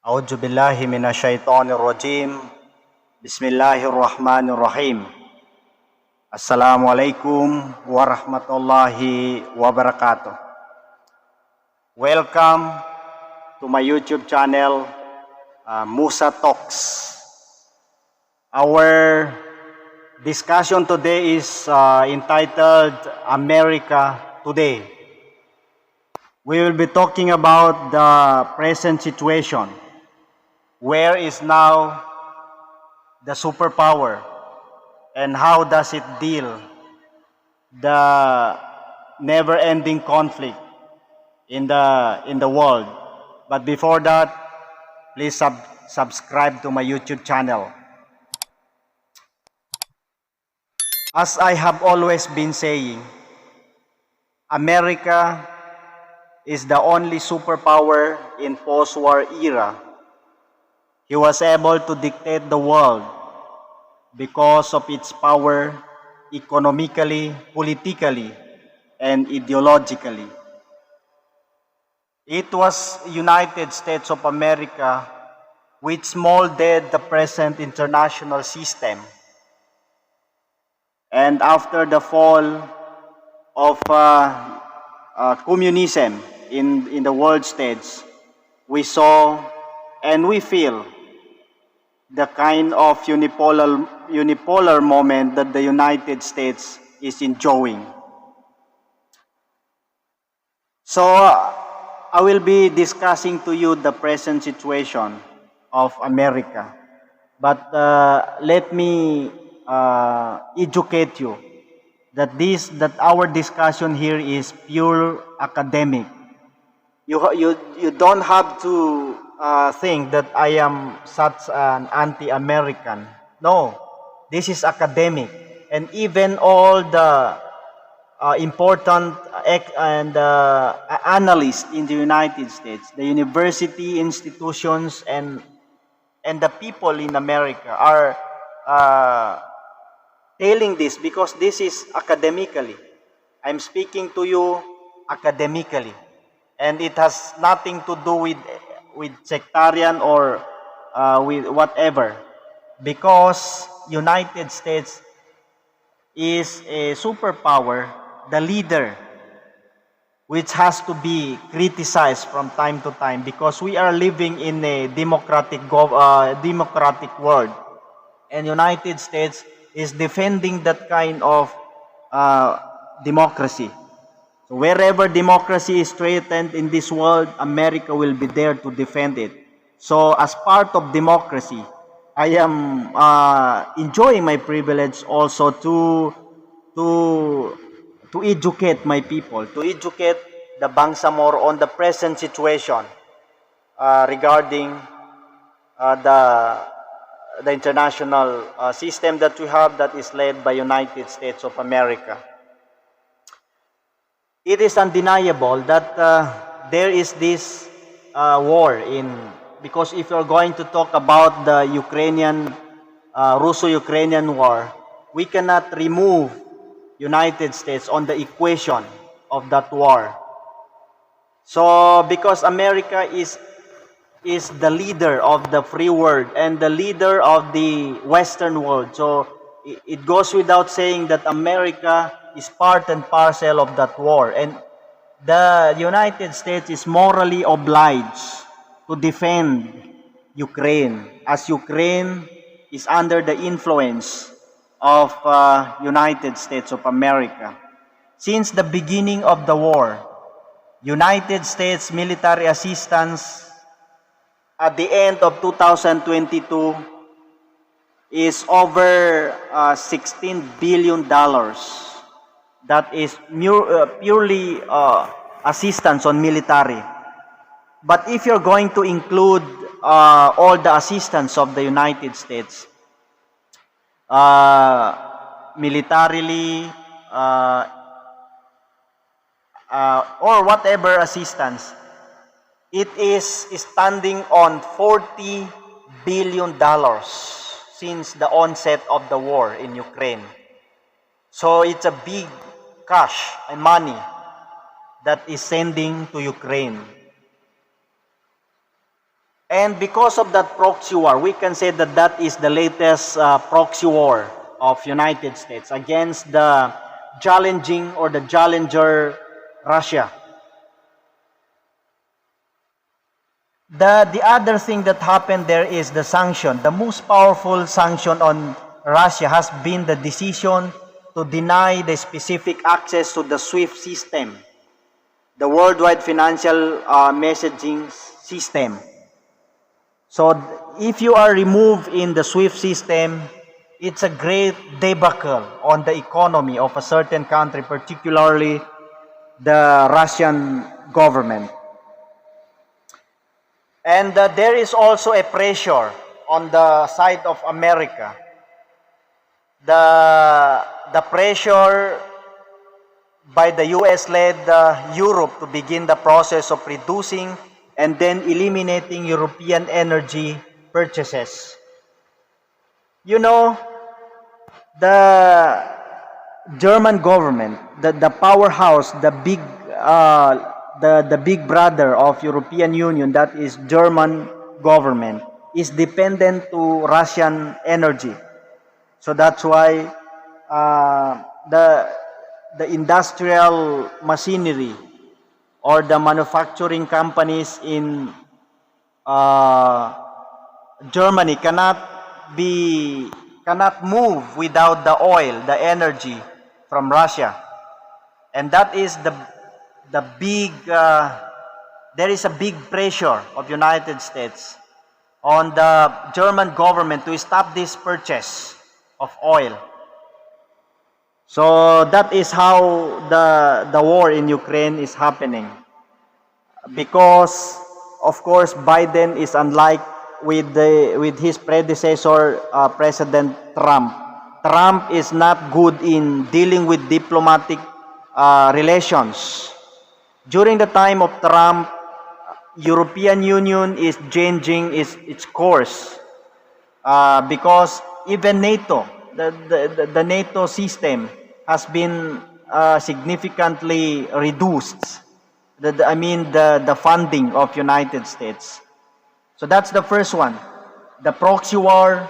A'udzu billahi minasyaitonir rajim. Bismillahirrahmanirrahim. Assalamualaikum warahmatullahi wabarakatuh. Welcome to my YouTube channel, Musa Talks. Our discussion today is entitled America Today. We will be talking about the present situation. Where is now the superpower and how does it deal the never-ending conflict in the world? But before that, please subscribe to my YouTube channel. As I have always been saying, America is the only superpower in post-war era. He was able to dictate the world because of its power economically, politically, and ideologically. It was United States of America which molded the present international system. And after the fall of communism in the world stage, we saw and we feel the kind of unipolar moment that the United States is enjoying. So I will be discussing to you the present situation of America. But let me educate you that our discussion here is pure academic. You don't have to think that I am such an anti-American. No, this is academic, and even all the important analysts in the United States, the university institutions, and the people in America are telling this because this is academically. I'm speaking to you academically, and it has nothing to do with sectarian or with whatever, because United States is a superpower, the leader, which has to be criticized from time to time because we are living in a democratic world, and United States is defending that kind of democracy. So wherever democracy is threatened in this world, America will be there to defend it. So as part of democracy, I am enjoying my privilege also to educate my people, to educate the Bangsamoro on the present situation regarding the international system that we have that is led by United States of America. It is undeniable that there is this war because if you're going to talk about the Russo-Ukrainian war, we cannot remove United States on the equation of that war. So because America is the leader of the free world and the leader of the Western world, so it goes without saying that America is part and parcel of that war, and the United States is morally obliged to defend Ukraine, as Ukraine is under the influence of United States of America. Since the beginning of the war, United States military assistance at the end of 2022 is over $16 billion. That is purely assistance on military. But if you're going to include all the assistance of the United States, militarily, or whatever assistance, it is standing on $40 billion since the onset of the war in Ukraine. So it's a big cash and money that is sending to Ukraine. And because of that proxy war, we can say that that is the latest proxy war of United States against the challenging or the challenger Russia. The other thing that happened there is the sanction. The most powerful sanction on Russia has been the decision to deny the specific access to the SWIFT system, the worldwide financial messaging system. So if you are removed in the SWIFT system, it's a great debacle on the economy of a certain country, particularly the Russian government. And there is also a pressure on the side of America. The pressure by the US-led Europe to begin the process of reducing and then eliminating European energy purchases. You know, the German government, the powerhouse, the big brother of European Union, that is German government, is dependent to Russian energy. So that's why the industrial machinery or the manufacturing companies in Germany cannot move without the oil, the energy from Russia. And that is the big there is a big pressure of United States on the German government to stop this purchase of oil. So that is how the war in Ukraine is happening. Because of course Biden is unlike with his predecessor President Trump. Trump is not good in dealing with diplomatic relations. During the time of Trump, European Union is changing its course because even NATO, the NATO system has been significantly reduced. The funding of United States. So that's the first one, the proxy war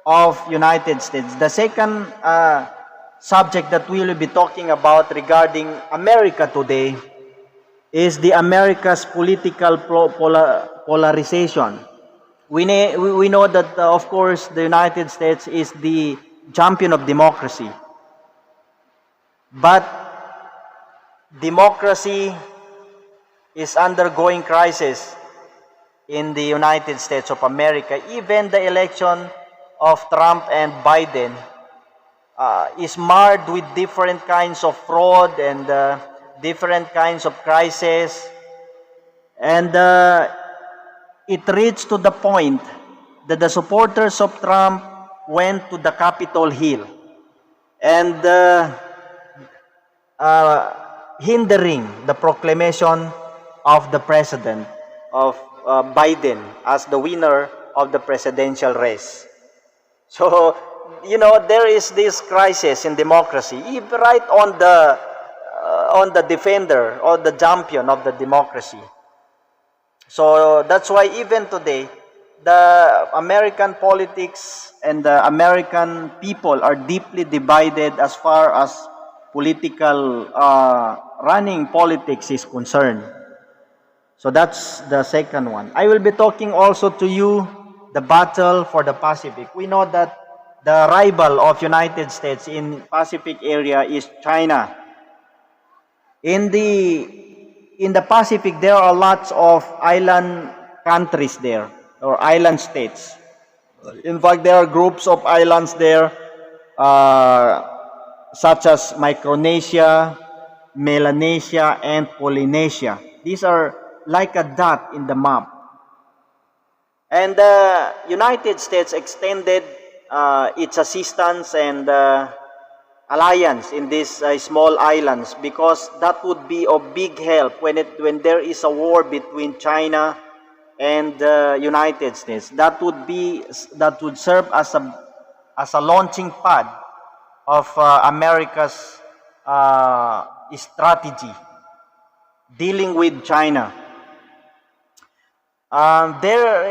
of United States. The second subject that we will be talking about regarding America today is the America's political polarization. We know that, of course, the United States is the champion of democracy. But democracy is undergoing crisis in the United States of America. Even the election of Trump and Biden is marred with different kinds of fraud and different kinds of crisis. And it reached to the point that the supporters of Trump went to the Capitol Hill and hindering the proclamation of the president of Biden as the winner of the presidential race. So, there is this crisis in democracy, right on the defender or the champion of the democracy. So that's why even today, the American politics and the American people are deeply divided as far as political running politics is concerned. So that's the second one. I will be talking also to you the battle for the Pacific. We know that the rival of United States in Pacific area is China. In the Pacific, there are lots of island countries there, or island states. In fact, there are groups of islands there, such as Micronesia, Melanesia, and Polynesia. These are like a dot in the map. And the United States extended its assistance and alliance in these small islands because that would be of big help when there is a war between China and the United States. That would serve as a launching pad of America's strategy dealing with China. There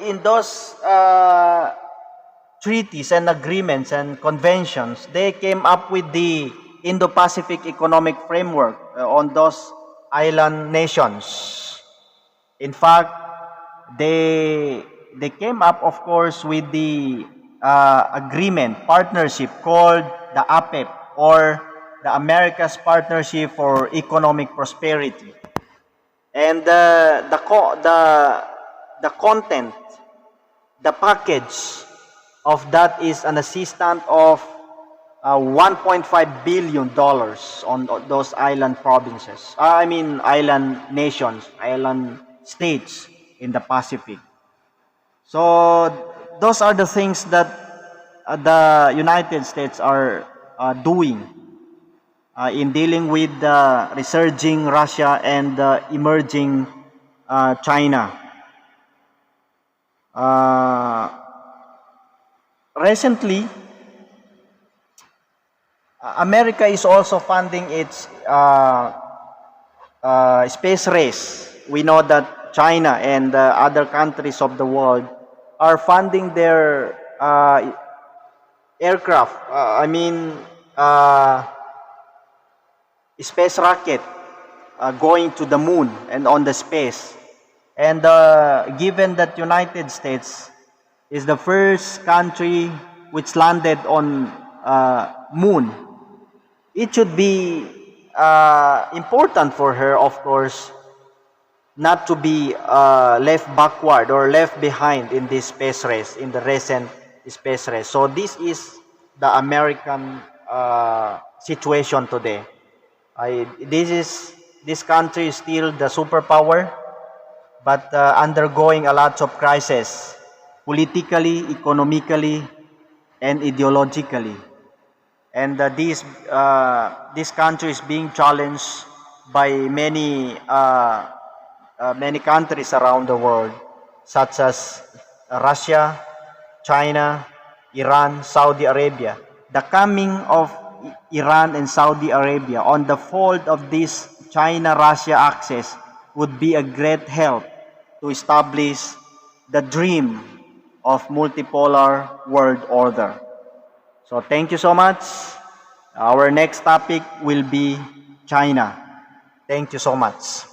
in those treaties and agreements and conventions, they came up with the Indo-Pacific Economic Framework on those island nations. In fact, they came up, of course, with the agreement, partnership called the APEP, or the America's Partnership for Economic Prosperity. And the content, the package of that is an assistance of $1.5 billion on those island provinces. I mean, island nations, island states in the Pacific. So those are the things that the United States are doing in dealing with the resurging Russia and the emerging China. Recently, America is also funding its space race. We know that China and other countries of the world are funding their aircraft. Space rocket going to the moon and on the space. And given that United States is the first country which landed on moon, it should be important for her, of course, not to be left backward or left behind in this space race, in the recent space race. So this is the American situation today. This country is still the superpower, but undergoing a lot of crisis, politically, economically, and ideologically. And this country is being challenged by many countries around the world, such as Russia, China, Iran, Saudi Arabia. The coming of Iran and Saudi Arabia on the fold of this China-Russia axis would be a great help to establish the dream of multipolar world order. So thank you so much. Our next topic will be China. Thank you so much.